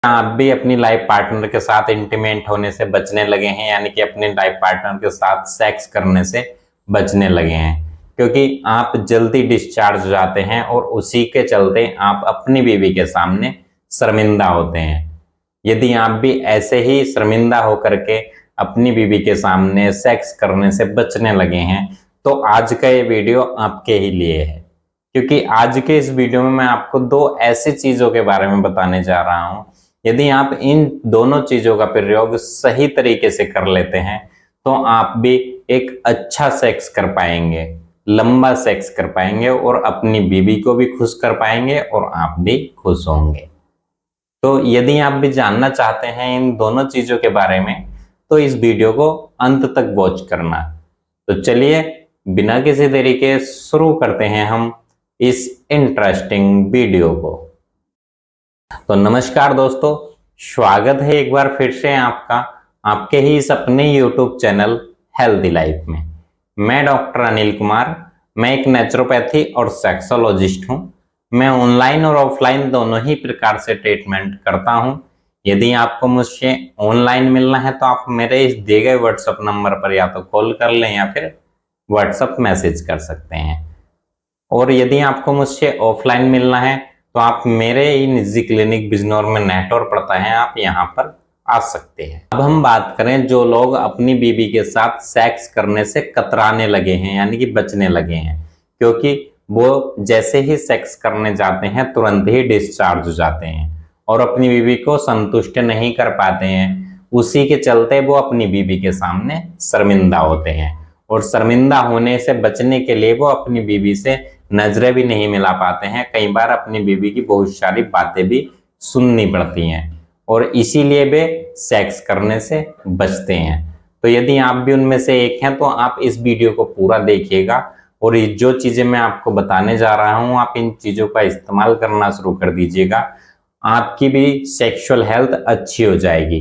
आप भी अपनी लाइफ पार्टनर के साथ इंटीमेट होने से बचने लगे हैं, यानी कि अपने लाइफ पार्टनर के साथ सेक्स करने से बचने लगे हैं, क्योंकि आप जल्दी डिस्चार्ज हो जाते हैं और उसी के चलते आप अपनी बीवी के सामने शर्मिंदा होते हैं। यदि आप भी ऐसे ही शर्मिंदा होकर के अपनी बीवी के सामने सेक्स करने से बचने लगे हैं, तो आज का ये वीडियो आपके ही लिए है, क्योंकि आज के इस वीडियो में मैं आपको दो ऐसी चीजों के बारे में बताने जा रहा हूं। यदि आप इन दोनों चीजों का प्रयोग सही तरीके से कर लेते हैं तो आप भी एक अच्छा सेक्स कर पाएंगे, लंबा सेक्स कर पाएंगे और अपनी बीवी को भी खुश कर पाएंगे और आप भी खुश होंगे। तो यदि आप भी जानना चाहते हैं इन दोनों चीजों के बारे में तो इस वीडियो को अंत तक वॉच करना। तो चलिए बिना किसी देरी के शुरू करते हैं हम इस इंटरेस्टिंग वीडियो को। तो नमस्कार दोस्तों, स्वागत है एक बार फिर से आपका आपके ही इस अपने YouTube चैनल हेल्दी लाइफ में। मैं डॉक्टर अनिल कुमार, मैं एक नेचुरोपैथी और सेक्सोलॉजिस्ट हूं। मैं ऑनलाइन और ऑफलाइन दोनों ही प्रकार से ट्रीटमेंट करता हूं। यदि आपको मुझसे ऑनलाइन मिलना है तो आप मेरे इस दिए गए व्हाट्सएप नंबर पर या तो कॉल कर लें या फिर व्हाट्सएप मैसेज कर सकते हैं। और यदि आपको मुझसे ऑफलाइन मिलना है तो आप मेरे ही निजी क्लिनिक बिजनौर में नेटवर्क पड़ता है, आप यहाँ पर आ सकते हैं। अब हम बात करें जो लोग अपनी बीवी के साथ सेक्स करने से कतराने लगे हैं, यानी कि बचने लगे हैं, क्योंकि वो जैसे ही सेक्स करने जाते हैं तुरंत ही डिस्चार्ज हो जाते हैं और अपनी बीवी को संतुष्ट नहीं कर पाते हैं। उसी के चलते वो अपनी बीवी के सामने शर्मिंदा होते हैं और शर्मिंदा होने से बचने के लिए वो अपनी बीवी से नजरें भी नहीं मिला पाते हैं। कई बार अपनी बीवी की बहुत सारी बातें भी सुननी पड़ती हैं और इसीलिए वे सेक्स करने से बचते हैं। तो यदि आप भी उनमें से एक हैं तो आप इस वीडियो को पूरा देखिएगा और ये जो चीजें मैं आपको बताने जा रहा हूं आप इन चीजों का इस्तेमाल करना शुरू कर दीजिएगा। आपकी भी सेक्सुअल हेल्थ अच्छी हो जाएगी।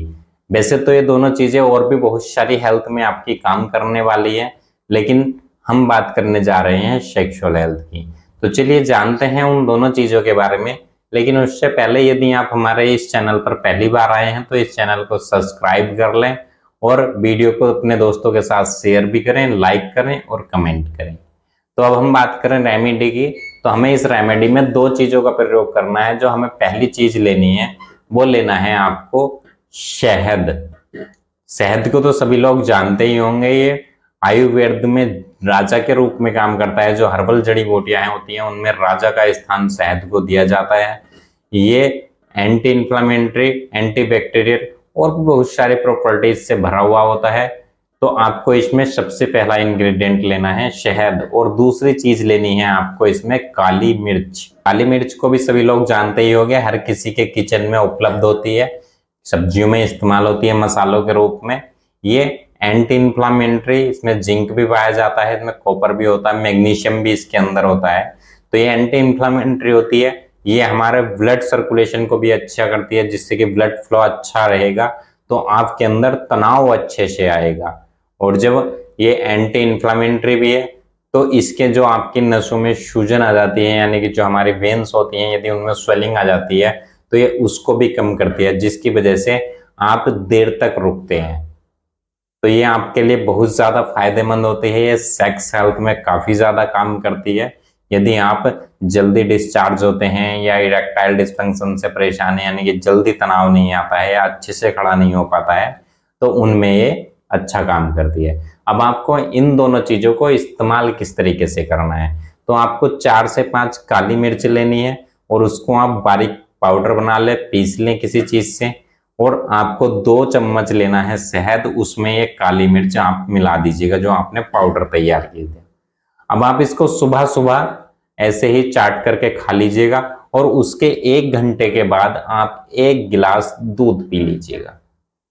वैसे तो ये दोनों चीजें और भी बहुत सारी हेल्थ में आपकी काम करने वाली है, लेकिन हम बात करने जा रहे हैं सेक्सुअल हेल्थ की। तो चलिए जानते हैं उन दोनों चीजों के बारे में। लेकिन उससे पहले यदि आप हमारे इस चैनल पर पहली बार आए हैं तो इस चैनल को सब्सक्राइब कर लें और वीडियो को अपने दोस्तों के साथ शेयर भी करें, लाइक करें और कमेंट करें। तो अब हम बात करें रेमेडी की, तो हमें इस रेमेडी में दो चीजों का प्रयोग करना है। जो हमें पहली चीज लेनी है वो लेना है आपको शहद। शहद को तो सभी लोग जानते ही होंगे, ये आयुर्वेद में राजा के रूप में काम करता है। जो हर्बल जड़ी बूटियां होती हैं उनमें राजा का स्थान शहद को दिया जाता है। ये एंटी इंफ्लेमेटरी, एंटी बैक्टीरियल और बहुत सारे प्रॉपर्टीज से भरा हुआ होता है। तो आपको इसमें सबसे पहला इंग्रेडिएंट लेना है शहद और दूसरी चीज लेनी है आपको इसमें काली मिर्च। काली मिर्च को भी सभी लोग जानते ही होंगे, हर किसी के किचन में उपलब्ध होती है, सब्जियों में इस्तेमाल होती है मसालों के रूप में। ये एंटी इंफ्लामेटरी, इसमें जिंक भी पाया जाता है, इसमें कॉपर भी होता है, मैग्नीशियम भी इसके अंदर होता है। तो ये एंटी इंफ्लामेटरी होती है। ये हमारे ब्लड सर्कुलेशन को भी अच्छा करती है, जिससे कि ब्लड फ्लो अच्छा रहेगा तो आपके अंदर तनाव अच्छे से आएगा। और जब ये एंटी इंफ्लामेटरी भी है तो इसके जो आपकी नसों में सूजन आ जाती है, यानी कि जो हमारी वेन्स होती हैं यदि उनमें स्वेलिंग आ जाती है तो ये उसको भी कम करती है, जिसकी वजह से आप देर तक रुकते हैं। तो ये आपके लिए बहुत ज्यादा फायदेमंद होती है। ये सेक्स हेल्थ में काफी ज्यादा काम करती है। यदि आप जल्दी डिस्चार्ज होते हैं या इरेक्टाइल डिस्फंक्शन से परेशान है, यानी कि जल्दी तनाव नहीं आता है या अच्छे से खड़ा नहीं हो पाता है, तो उनमें ये अच्छा काम करती है। अब आपको इन दोनों चीजों को इस्तेमाल किस तरीके से करना है, तो आपको 4 से 5 काली मिर्च लेनी है और उसको आप बारीक पाउडर बना ले, पीस लें किसी चीज से। और आपको 2 चम्मच लेना है शहद, उसमें ये काली मिर्च आप मिला दीजिएगा जो आपने पाउडर तैयार किए थे। अब आप इसको सुबह सुबह ऐसे ही चाट करके खा लीजिएगा और उसके 1 घंटे के बाद आप 1 गिलास दूध पी लीजिएगा।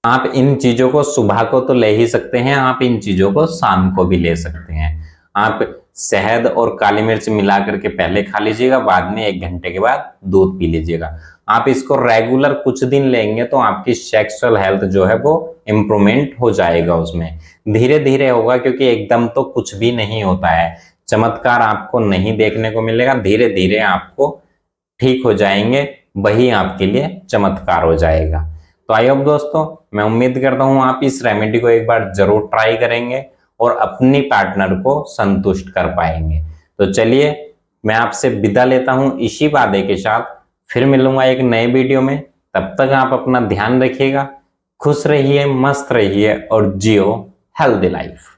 आप इन चीजों को सुबह को तो ले ही सकते हैं, आप इन चीजों को शाम को भी ले सकते हैं। आप शहद और काली मिर्च मिला करके पहले खा लीजिएगा, बाद में 1 घंटे के बाद दूध पी लीजिएगा। आप इसको रेगुलर कुछ दिन लेंगे तो आपकी सेक्सुअल हेल्थ जो है वो इंप्रूवमेंट हो जाएगा। उसमें धीरे धीरे होगा, क्योंकि एकदम तो कुछ भी नहीं होता है, चमत्कार आपको नहीं देखने को मिलेगा। धीरे धीरे आपको ठीक हो जाएंगे वही आपके लिए चमत्कार हो जाएगा। तो आई होप दोस्तों, मैं उम्मीद करता हूं आप इस रेमेडी को एक बार जरूर ट्राई करेंगे और अपनी पार्टनर को संतुष्ट कर पाएंगे। तो चलिए, मैं आपसे विदा लेता हूं इसी वादे के साथ। फिर मिलूंगा एक नए वीडियो में। तब तक आप अपना ध्यान रखिएगा, खुश रहिए, मस्त रहिए और जियो हेल्दी लाइफ।